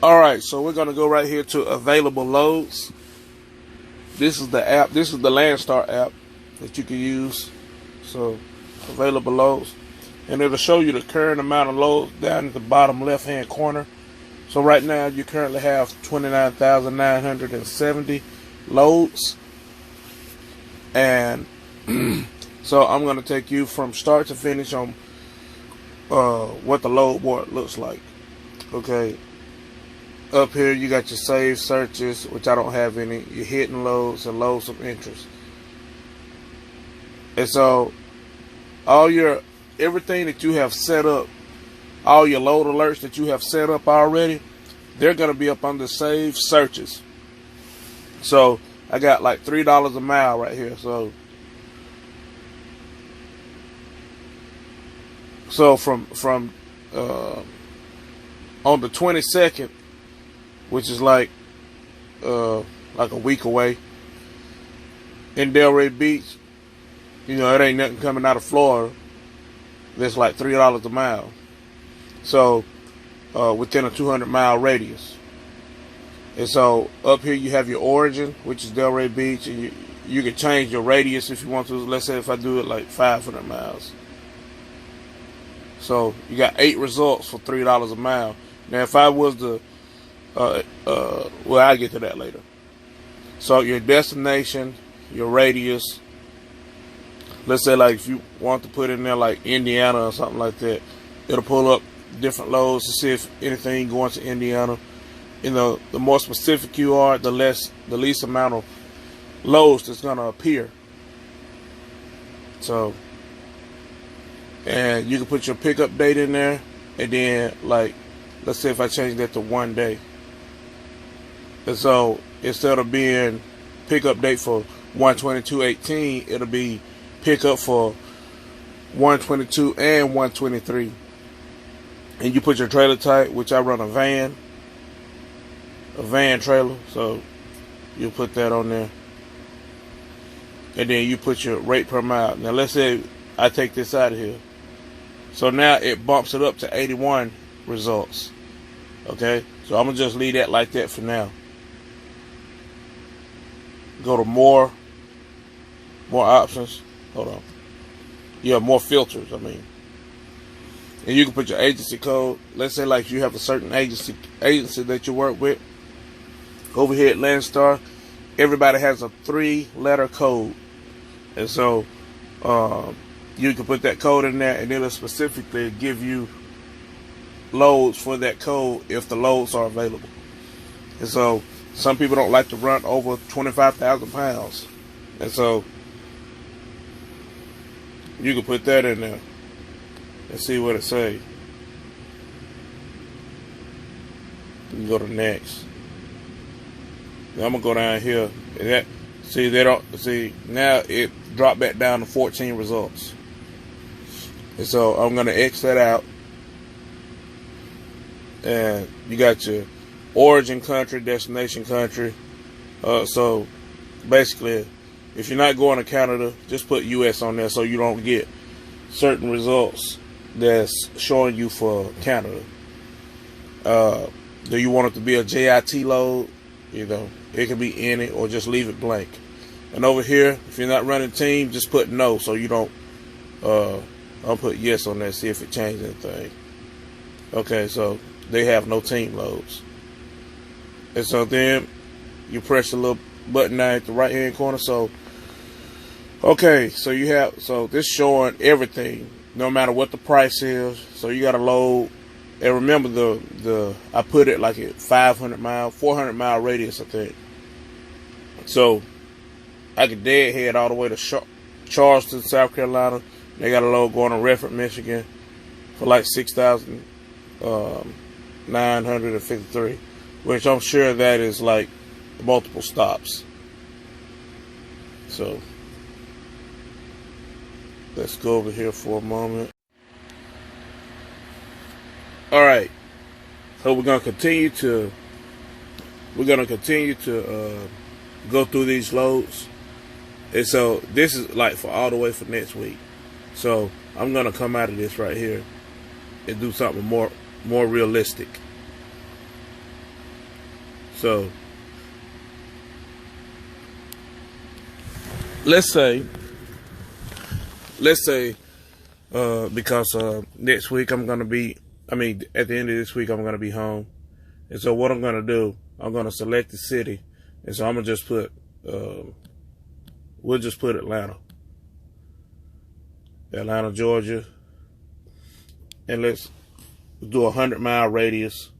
Alright, so we're going to go right here to available loads. This is the app. This is the Landstar app that you can use. So, available loads. And it'll show you the current amount of loads down at the bottom left hand corner. So right now you currently have 29,970 loads. And so I'm going to take you from start to finish on what the load board looks like. Okay. Up here you got your saved searches, which I don't have any, your hidden loads and loads of interest. And so everything that you have set up, all your load alerts that you have set up already, they're going to be up under saved searches. So I got like $3 a mile right here. So from on the 22nd, which is like a week away, in Delray Beach, you know, it ain't nothing coming out of Florida that's like $3 a mile. So within a 200-mile radius. And so up here you have your origin, which is Delray Beach, and you can change your radius if you want to. Let's say if I do it like 500 miles. So you got 8 results for $3 a mile. Now if I was to well, I'll get to that later. So your destination, your radius, let's say like if you want to put in there like Indiana or something like that, it'll pull up different loads to see if anything going to Indiana. You know, the more specific you are, the least amount of loads that's gonna appear. So, and you can put your pickup date in there, and then like, let's say if I change that to 1 day. And so instead of being pickup date for 1/22/18, it'll be pickup for 1/22 and 1/23. And you put your trailer type, which I run a van trailer, so you put that on there. And then you put your rate per mile. Now let's say I take this out of here. So now it bumps it up to 81 results. Okay, so I'm gonna just leave that like that for now. Go to more options. Hold on. Yeah, more filters, I mean. And you can put your agency code. Let's say like you have a certain agency that you work with. Over here at Landstar, everybody has a 3-letter code. And so you can put that code in there, and it'll specifically give you loads for that code if the loads are available. And so some people don't like to run over 25,000 pounds. And so you can put that in there and see what it says. You can go to next. Now I'm gonna go down here. And that, see, they don't see now it dropped back down to 14 results. And so I'm gonna X that out. And you got your origin country, destination country. So basically, if you're not going to Canada, just put US on there so you don't get certain results that's showing you for Canada. Do you want it to be a JIT load? You know, it can be any, or just leave it blank. And over here, if you're not running team, just put no, so you don't. I'll put yes on there, see if it changes anything. Okay, so they have no team loads. And so then you press the little button down at the right hand corner. So okay, so you have, so this showing everything, no matter what the price is. So you got to load. And remember I put it like at 400 mile radius, I think. So I could deadhead all the way to Charleston, South Carolina. They got a load going to Redford, Michigan for like 6,953, which I'm sure that is like multiple stops. So let's go over here for a moment. All right, so we're gonna continue to go through these loads, and so this is like for all the way for next week. So I'm gonna come out of this right here and do something more realistic. So let's say because next week at the end of this week I'm gonna be home, and so what I'm gonna do, I'm gonna select the city, and so I'm gonna just put we'll just put Atlanta, Georgia, and let's do a 100-mile radius.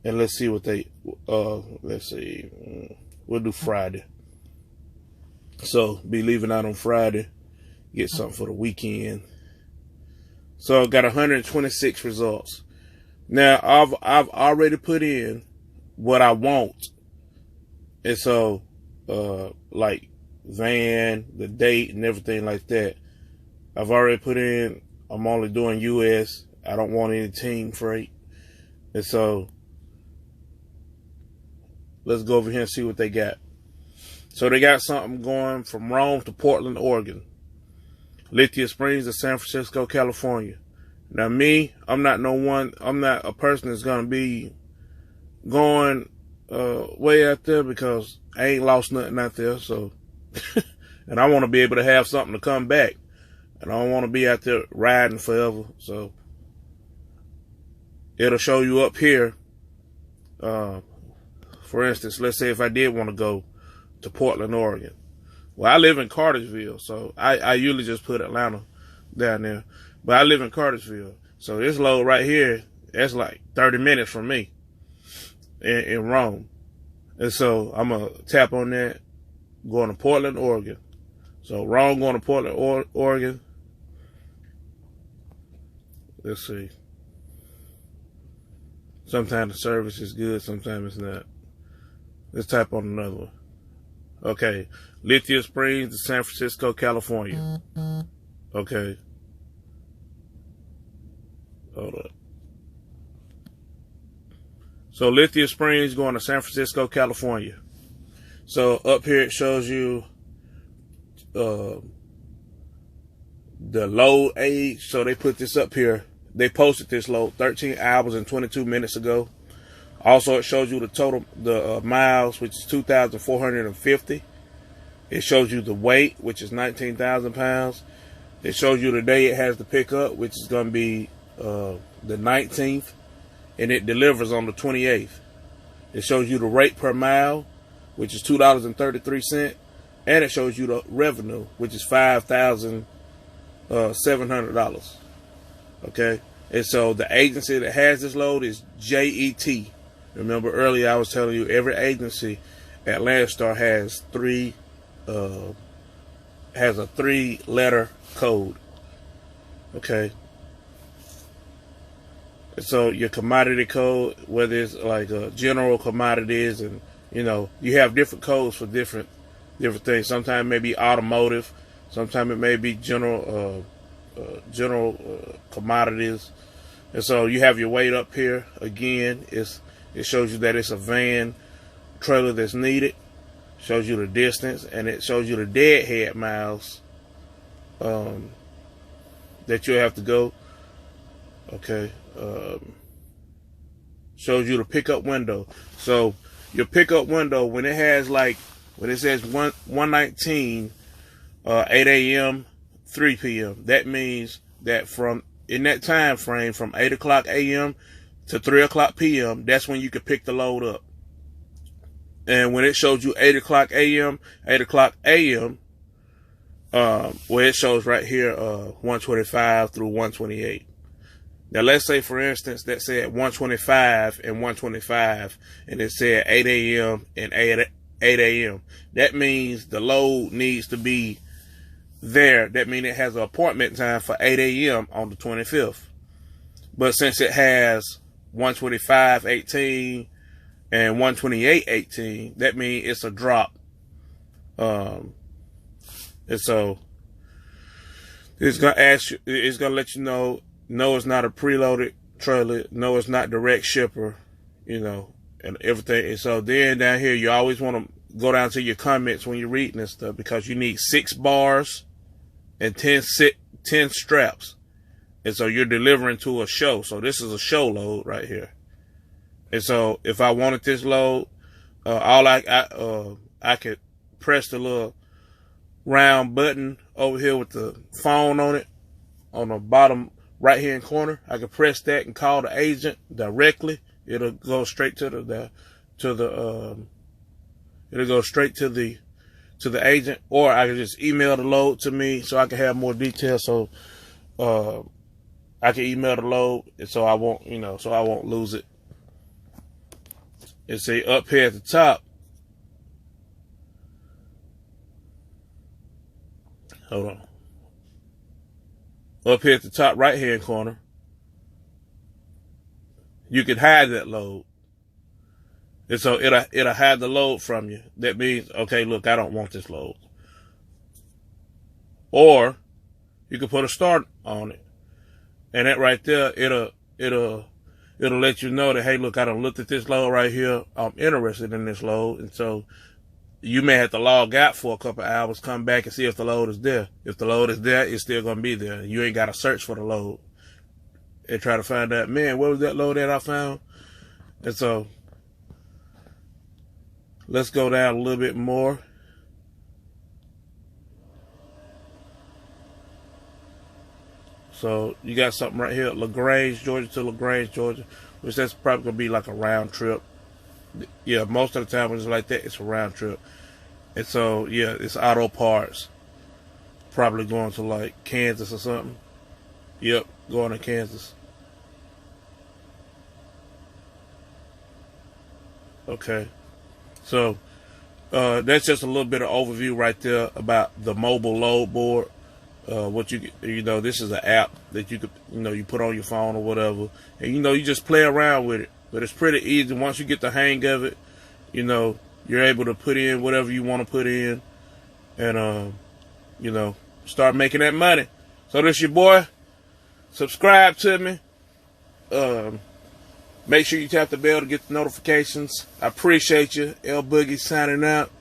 And let's see what they, let's see, we'll do Friday. So be leaving out on Friday, get something for the weekend. So I've got 126 results. Now I've already put in what I want. And so, like van, the date and everything like that, I've already put in, I'm only doing US. I don't want any team freight. And so let's go over here and see what they got. So they got something going from Rome to Portland, Oregon. Lithia Springs to San Francisco, California. Now me, I'm not a person that's going to be going way out there because I ain't lost nothing out there. So, and I want to be able to have something to come back. And I don't want to be out there riding forever. So it'll show you up here. For instance, let's say if I did want to go to Portland, Oregon. Well, I live in Cartersville, so I usually just put Atlanta down there. But I live in Cartersville. So this load right here, that's like 30 minutes from me in Rome. And so I'm going to tap on that, going to Portland, Oregon. So Rome going to Portland, Oregon. Let's see. Sometimes the service is good, sometimes it's not. Let's type on another one. Okay. Lithia Springs to San Francisco, California. Okay. Hold up. So Lithia Springs going to San Francisco, California. So up here it shows you the load age. So they put this up here. They posted this load 13 hours and 22 minutes ago. Also, it shows you the total, miles, which is 2,450. It shows you the weight, which is 19,000 pounds. It shows you the day it has to pick up, which is going to be the 19th, and it delivers on the 28th. It shows you the rate per mile, which is $2.33, and it shows you the revenue, which is $5,700. Okay, and so the agency that has this load is JET. Remember earlier I was telling you every agency at Landstar has a 3-letter code. Okay. And so your commodity code, whether it's like general commodities, and you have different codes for different things. Sometimes it may be automotive, sometimes it may be general commodities. And so you have your weight up here. Again, it shows you that it's a van trailer that's needed. Shows you the distance, and it shows you the deadhead miles that you'll have to go. Okay. Shows you the pickup window. So your pickup window, when it says 119, 8 a.m., 3 p.m., that means that in that time frame from 8 o'clock a.m. to 3 o'clock p.m., that's when you can pick the load up. And when it shows you 8 o'clock a.m., where it shows right here 125 through 128. Now let's say, for instance, that said 125 and 125, and it said 8 a.m. and 8 a.m. That means the load needs to be there. That means it has an appointment time for 8 a.m. on the 25th. But since it has 125:18 and 128:18, that means it's a drop. And so it's gonna ask you, it's gonna let you know, no, it's not a preloaded trailer, no, it's not direct shipper, and everything. And so then down here, you always want to go down to your comments when you're reading this stuff, because you need 6 bars and 10 straps. And so you're delivering to a show. So this is a show load right here. And so if I wanted this load, I could press the little round button over here with the phone on it on the bottom right hand corner. I could press that and call the agent directly. It'll go straight to the agent, or I can just email the load to me so I can have more details. So I can email the load, and so I won't lose it. And say up here at the top, hold on. Up here at the top right hand corner, you can hide that load. And so it'll hide the load from you. That means, okay, look, I don't want this load. Or you can put a start on it. And that right there, it'll let you know that, hey, look, I done looked at this load right here. I'm interested in this load. And so you may have to log out for a couple of hours, come back and see if the load is there. If the load is there, it's still going to be there. You ain't got to search for the load and try to find out, man, what was that load that I found? And so let's go down a little bit more. So you got something right here, LaGrange, Georgia to LaGrange, Georgia, which that's probably going to be like a round trip. Yeah, most of the time when it's like that, it's a round trip. And so, yeah, it's auto parts. Probably going to like Kansas or something. Yep, going to Kansas. Okay. So, that's just a little bit of overview right there about the mobile load board. This is an app that you could, you put on your phone or whatever. And, you just play around with it. But it's pretty easy. Once you get the hang of it, you're able to put in whatever you want to put in and, start making that money. So this your boy. Subscribe to me. Make sure you tap the bell to get the notifications. I appreciate you. L Boogie signing out.